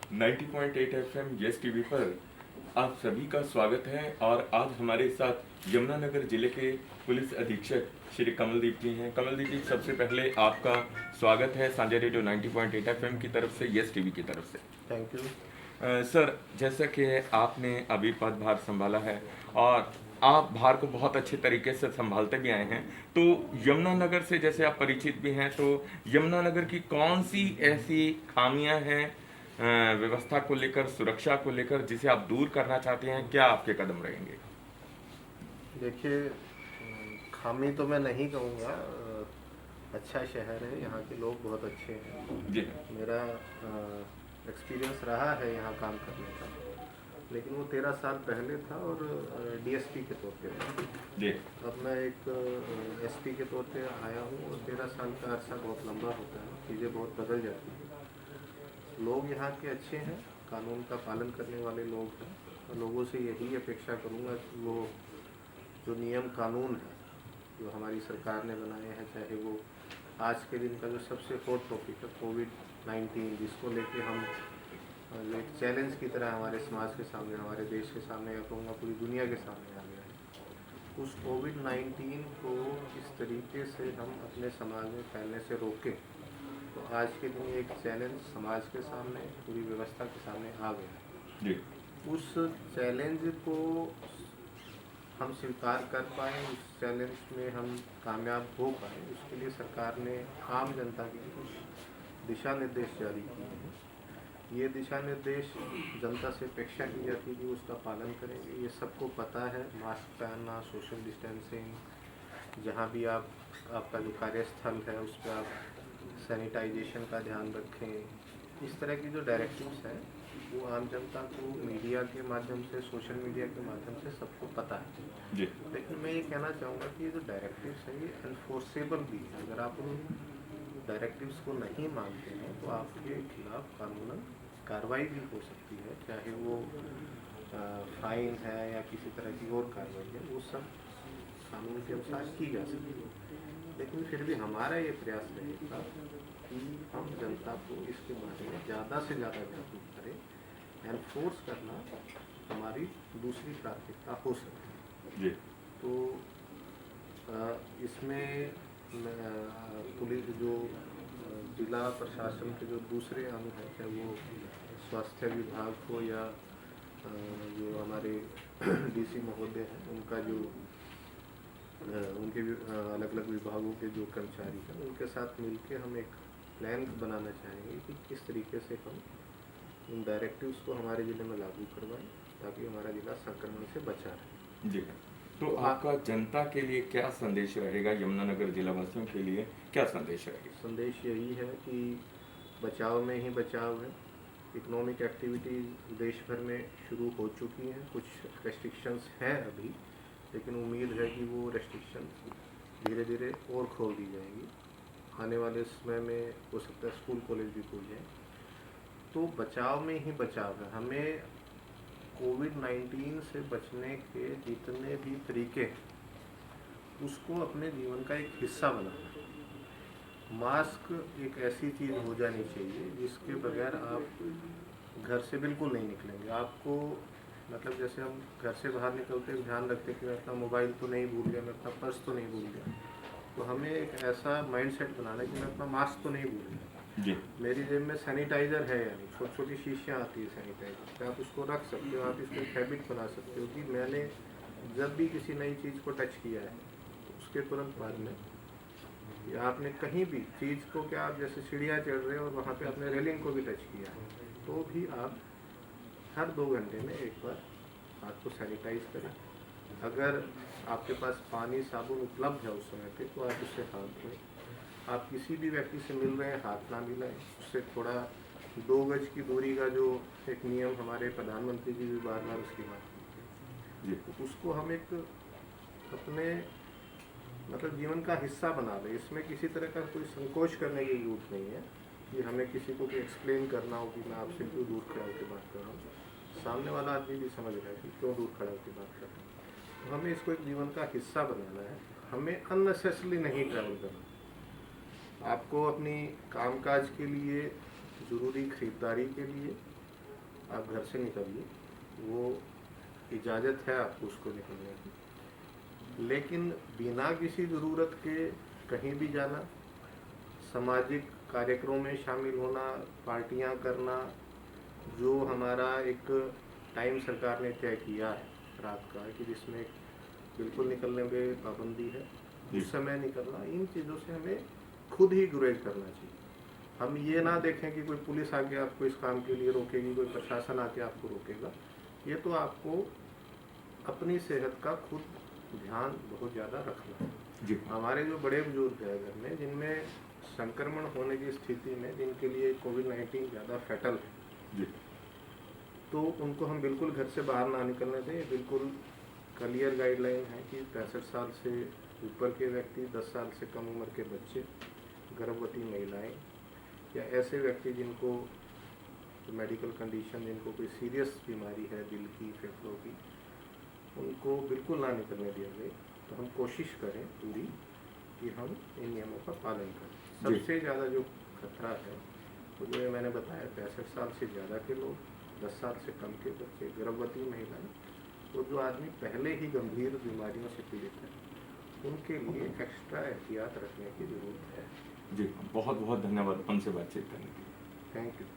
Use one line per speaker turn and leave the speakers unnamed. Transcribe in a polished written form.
90.8 FM yes TV पर आप सभी का स्वागत है। और आज हमारे साथ यमुनानगर जिले के पुलिस अधीक्षक श्री कमलदीप जी हैं। कमलदीप जी, सबसे पहले आपका स्वागत है साझा रेडियो 90.8 एफएम की तरफ से, यस टीवी की तरफ से।
Thank you.
सर, जैसा कि आपने अभी पदभार संभाला है और आप भार को बहुत अच्छे तरीके से संभालते भी आए हैं, तो यमुनानगर से जैसे आप परिचित भी हैं, तो यमुनानगर की कौन सी ऐसी खामियां हैं व्यवस्था को लेकर, सुरक्षा को लेकर, जिसे आप दूर करना चाहते हैं? क्या आपके कदम रहेंगे?
देखिए, खामी तो मैं नहीं कहूँगा। अच्छा शहर है, यहाँ के लोग बहुत अच्छे हैं।
जी
मेरा एक्सपीरियंस रहा है यहाँ काम करने का, लेकिन वो 13 साल पहले था और डीएसपी के तौर पे था।
जी
अब मैं एक एसपी के तौर पे आया हूँ और 13 साल का अरसा बहुत लंबा होता है, चीज़ें बहुत बदल जाती हैं। लोग यहाँ के अच्छे हैं, कानून का पालन करने वाले लोग हैं, और लोगों से यही अपेक्षा करूँगा कि वो जो नियम कानून है जो हमारी सरकार ने बनाए हैं, चाहे वो आज के दिन का जो सबसे हॉट टॉपिक है कोविड-19, जिसको लेके हम जो एक चैलेंज की तरह हमारे समाज के सामने, हमारे देश के सामने, या कहूँगा पूरी दुनिया के सामने आ गया है। उस कोविड-19 को इस तरीके से हम अपने समाज में फैलने से रोकें, तो आज के दिन एक चैलेंज समाज के सामने, पूरी व्यवस्था के सामने आ गया है।
जी
उस चैलेंज को हम स्वीकार कर पाएँ, उस चैलेंज में हम कामयाब हो पाएँ, उसके लिए सरकार ने आम जनता के लिए कुछ दिशा निर्देश जारी किए हैं। ये दिशा निर्देश जनता से अपेक्षा की जाती है कि उसका पालन करेंगे। ये सबको पता है, मास्क पहनना, सोशल डिस्टेंसिंग, जहाँ भी आपका जो कार्यस्थल है उस पर आप सैनिटाइजेशन का ध्यान रखें। इस तरह की जो डायरेक्टिव्स हैं वो आम जनता को मीडिया के माध्यम से, सोशल मीडिया के माध्यम से सबको पता है।
जी
लेकिन मैं ये कहना चाहूँगा कि ये जो डायरेक्टिव्स हैं ये एनफोर्सेबल भी है। अगर आप उन डायरेक्टिव्स को नहीं मानते हैं तो आपके खिलाफ कानूनन कार्रवाई भी हो सकती है, चाहे वो फाइन है या किसी तरह की और कार्रवाई है, वो सब कानून के अनुसार की जा सकती है। लेकिन फिर भी हमारा ये प्रयास रहेगा कि हम जनता को इसके बारे में ज़्यादा से ज़्यादा जागरूक करें। एनफोर्स करना हमारी दूसरी प्राथमिकता हो सकती है।
जी
तो इसमें पुलिस जो जिला प्रशासन के जो दूसरे अंग हैं, चाहे वो स्वास्थ्य विभाग हो या जो हमारे डीसी महोदय हैं, उनका जो उनके अलग अलग विभागों के जो कर्मचारी हैं, उनके साथ मिलकर हम एक प्लान बनाना चाहेंगे कि किस तरीके से हम इन डायरेक्टिव्स को हमारे ज़िले में लागू करवाएं, ताकि हमारा ज़िला संक्रमण से बचा रहे।
जी तो आपका जनता के लिए क्या संदेश रहेगा? यमुनानगर जिला वासियों के लिए क्या संदेश रहेगा?
संदेश यही है कि बचाव में ही बचाव है। इकोनॉमिक एक्टिविटीज़ देश भर में शुरू हो चुकी हैं, कुछ रेस्ट्रिक्शंस हैं अभी, लेकिन उम्मीद है कि वो रेस्ट्रिक्शंस धीरे धीरे और खोल दी जाएंगी। आने वाले समय में हो सकता है स्कूल कॉलेज भी खुल जाएँ। तो बचाव में ही बचाव है। हमें कोविड-19 से बचने के जितने भी तरीके हैं उसको अपने जीवन का एक हिस्सा बनाना है। मास्क एक ऐसी चीज़ हो जानी चाहिए जिसके बगैर आप घर से बिल्कुल नहीं निकलेंगे। आपको मतलब जैसे हम घर से बाहर निकलते हैं ध्यान रखते हैं कि मैं अपना मोबाइल तो नहीं भूल गया, मैं अपना पर्स तो नहीं भूल गया। तो हमें एक ऐसा माइंडसेट बनाना है कि मैं अपना मास्क तो नहीं भूल गया,
जी
मेरी जेब में सैनिटाइज़र है, यानी छोटी छोटी शीशियाँ आती है सैनिटाइज़र पे, आप उसको रख सकते हो। आप इसको एक हैबिट बना सकते हो कि मैंने जब भी किसी नई चीज़ को टच किया है तो उसके तुरंत बाद में, या आपने कहीं भी चीज़ को, क्या आप जैसे सीढ़ियाँ चढ़ रहे हो और वहाँ पे आपने रेलिंग को भी टच किया है, तो भी आप हर 2 घंटे में एक बार हाथ को सैनिटाइज करें। अगर आपके पास पानी साबुन उपलब्ध है उस समय पे, तो आप उससे हाथ धोएं। आप किसी भी व्यक्ति से मिल रहे हैं, हाथ ना मिलाएं। उससे थोड़ा 2 गज की दूरी का जो एक नियम हमारे प्रधानमंत्री जी भी बार बार उसकी बात करते
जी
हैं, तो उसको हम एक अपने मतलब जीवन का हिस्सा बना लें। इसमें किसी तरह का कोई संकोच करने की जरूरत नहीं है कि हमें किसी को भी एक्सप्लेन करना हो कि मैं आपसे क्यों दूर खड़ा होकर बात कर रहा हूँ। सामने वाला आदमी भी समझ रहा है कि क्यों दूर खड़ा होकर बात कर रहा है। तो हमें इसको एक जीवन का हिस्सा बनाना है। हमें अननेसेसरली नहीं ट्रैवल करना। आपको अपनी कामकाज के लिए, ज़रूरी खरीदारी के लिए आप घर से निकलिए, वो इजाज़त है आपको उसको निकलने की, लेकिन बिना किसी ज़रूरत के कहीं भी जाना, सामाजिक कार्यक्रमों में शामिल होना, पार्टियां करना, जो हमारा एक टाइम सरकार ने तय किया है रात का कि जिसमें बिल्कुल निकलने पे पाबंदी है, उस समय निकलना, इन चीज़ों से हमें खुद ही गुरेज करना चाहिए। हम ये ना देखें कि कोई पुलिस आके आपको इस काम के लिए रोकेगी, कोई प्रशासन आके आपको रोकेगा। ये तो आपको अपनी सेहत का खुद ध्यान बहुत ज़्यादा रखना है।
जी
हमारे जो बड़े बुजुर्ग हैं घर में, जिनमें संक्रमण होने की स्थिति में, जिनके लिए कोविड-19 ज़्यादा फैटल है,
जी
तो उनको हम बिल्कुल घर से बाहर ना निकलने दें। बिल्कुल क्लियर गाइडलाइन है कि 65 साल से ऊपर के व्यक्ति, 10 साल से कम उम्र के बच्चे, गर्भवती महिलाएं या ऐसे व्यक्ति जिनको मेडिकल कंडीशन, जिनको कोई सीरियस बीमारी है दिल की, फेफड़ों की, उनको बिल्कुल ना निकलने दिया जाए। तो हम कोशिश करें पूरी कि हम इन नियमों का पालन करें।
जी
सबसे ज़्यादा जो खतरा है वो जो मैंने बताया, 65 साल से ज़्यादा के लोग, 10 साल से कम के बच्चे, गर्भवती महिलाएं, और जो आदमी पहले ही गंभीर बीमारियों से पीड़ित है, उनके लिए एक्स्ट्रा एहतियात रखने की ज़रूरत है।
जी बहुत बहुत धन्यवाद हमसे बातचीत करने के लिए।
Thank you.